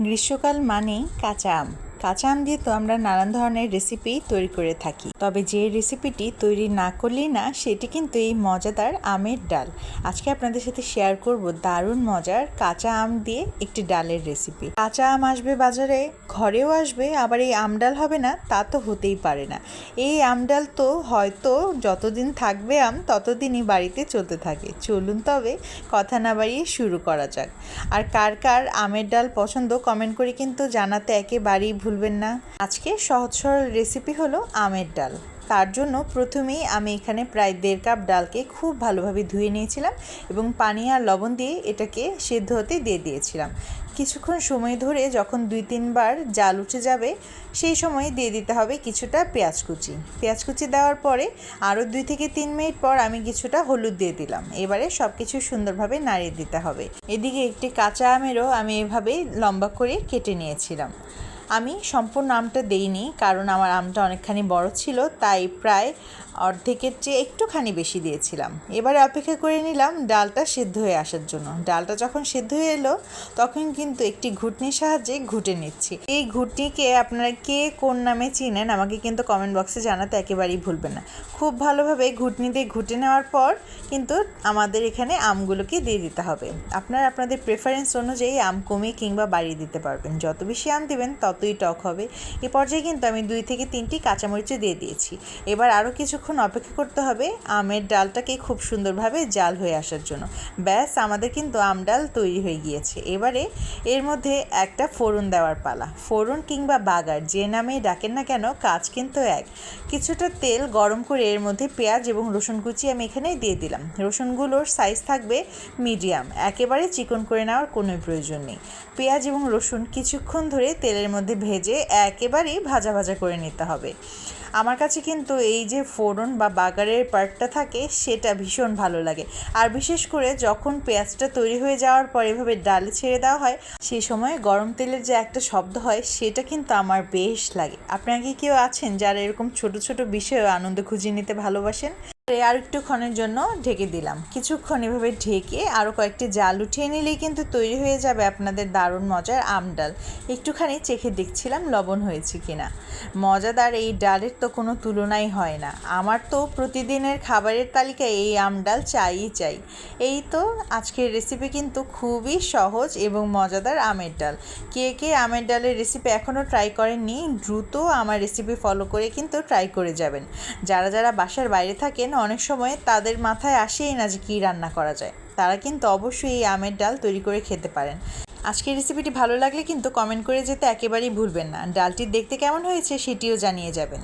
গ্রীষ্মকাল মানেই কাঁচা আম। কাঁচা আম দিয়ে তো আমরা নানান ধরনের রেসিপি তৈরি করে থাকি, তবে যে রেসিপিটি তৈরি না করলেই না সেটি কিন্তু এই মজাদার আমের ডাল। আজকে আপনাদের সাথে শেয়ার করব দারুণ মজার কাঁচা আম দিয়ে একটি ডালের রেসিপি। কাঁচা আম আসবে বাজারে, ঘরেও আসবে, আবার এই আম ডাল হবে না তা তো হতেই পারে না। এই আম ডাল তো হয়তো যতদিন থাকবে আম ততদিনই বাড়িতে চলতে থাকে। চলুন তবে কথা না বাড়িয়ে শুরু করা যাক। আর কার কার আমের ডাল পছন্দ কমেন্ট করে কিন্তু জানাতে একেবারেই ভুলবেন না। আজকে সহজ সরল রেসিপি হলো আমের ডাল। তার জন্য প্রথমেই আমি এখানে প্রায় 1.5 কাপ ডালকে খুব ভালোভাবে ধুয়ে নিয়েছিলাম এবং পানি আর লবণ দিয়ে এটাকে সেদ্ধ হতে দিয়ে দিয়েছিলাম। কিছুক্ষণ সময় ধরে যখন 2-3 বার জাল উঠে যাবে সেই সময় দিয়ে দিতে হবে কিছুটা পেঁয়াজ কুচি দেওয়ার পরে আরও 2 থেকে 3 মিনিট পর আমি কিছুটা হলুদ দিয়ে দিলাম। এবারে সব কিছু সুন্দরভাবে নাড়িয়ে দিতে হবে। এদিকে একটি কাঁচা আমেরও আমি এভাবে লম্বা করে কেটে নিয়েছিলাম। আমি সম্পূর্ণ আমটা দেইনি, কারণ আমার আমটা অনেকখানি বড় ছিল, তাই প্রায় অর্ধেকের চেয়ে একটুখানি বেশি দিয়েছিলাম। এবারে অপেক্ষা করে নিলাম ডালটা সেদ্ধ হয়ে আসার জন্য। ডালটা যখন সেদ্ধ হয়ে এলো তখন কিন্তু একটি ঘুটনির সাহায্যে ঘুটে নিচ্ছি। এই ঘুটনিকে আপনারা কে কোন নামে চিনেন আমাকে কিন্তু কমেন্ট বক্সে জানাতে একেবারেই ভুলবেন না। খুব ভালোভাবে ঘুটনি দিয়ে ঘুটে নেওয়ার পর কিন্তু আমাদের এখানে আমগুলোকে দিয়ে দিতে হবে। আপনারা আপনাদের প্রেফারেন্স অনুযায়ী আম কমিয়ে কিংবা বাড়িয়ে দিতে পারবেন। যত বেশি আম দেবেন ততই টক হবে। এ পর্যায়ে কিন্তু আমি 2 থেকে 3টি কাঁচামরিচও দিয়ে দিয়েছি। এবার আরও কিছুক্ষণ অপেক্ষা করতে হবে আমের ডালটাকে খুব সুন্দরভাবে জাল হয়ে আসার জন্য। ব্যাস, আমাদের কিন্তু আম ডাল তৈরি হয়ে গিয়েছে। এবারে এর মধ্যে একটা ফোড়ন দেওয়ার পালা। ফোড়ন কিংবা বাগার যে নামেই ডাকেন না কেন, কাজ কিন্তু এক। কিছুটা তেল গরম করে এর মধ্যে পেঁয়াজ এবং রসুন কুচি আমি এখানে দিয়ে দিলাম। রসুনগুলোর সাইজ থাকবে মিডিয়াম, একেবারে চিকন করে নেওয়ার কোনো প্রয়োজন নেই। পেঁয়াজ এবং রসুন কিছুক্ষণ ধরে তেলের মধ্যে ভেজে একেবারেই ভাজা ভাজা করে নিতে হবে। আমার কাছে কিন্তু এই যে ফোড়ন বা বাগারের পার্টটা থাকে সেটা ভীষণ ভালো লাগে। আর বিশেষ করে যখন পেঁয়াজটা তৈরি হয়ে যাওয়ার পর এভাবে ডালে ছেড়ে দেওয়া হয় সেই সময় গরম তেলের যে একটা শব্দ হয় সেটা কিন্তু আমার বেশ লাগে। আপনারা কি কেউ আছেন যারা এরকম ছোট ছোট বিষয়েও আনন্দ খুঁজে নিতে ভালোবাসেন? আর একটুক্ষণের জন্য ঢেকে দিলাম। কিছুক্ষণ এভাবে ঢেকে আরও কয়েকটি জাল উঠিয়ে নিলেই কিন্তু তৈরি হয়ে যাবে আপনাদের দারুণ মজার আম ডাল। একটুখানি চেখে দেখছিলাম লবণ হয়েছে কিনা। মজাদার এই ডালের তো কোনো তুলনাই হয় না। আমার তো প্রতিদিনের খাবারের তালিকায় এই আম ডাল চাই। এই তো আজকের রেসিপি কিন্তু খুবই সহজ এবং মজাদার আমের ডাল। কে কে আমের ডালের রেসিপি এখনও ট্রাই করেননি দ্রুত আমার রেসিপি ফলো করে কিন্তু ট্রাই করে যাবেন। যারা বাসার বাইরে থাকেন অনেক সময় তাদের মাথায় আসেই না যে কী রান্না করা যায়, তারা কিন্তু অবশ্যই এই আমের ডাল তৈরি করে খেতে পারেন। আজকের রেসিপিটি ভালো লাগলে কিন্তু কমেন্ট করে যেতে একেবারেই ভুলবেন না। ডালটি দেখতে কেমন হয়েছে সেটিও জানিয়ে যাবেন।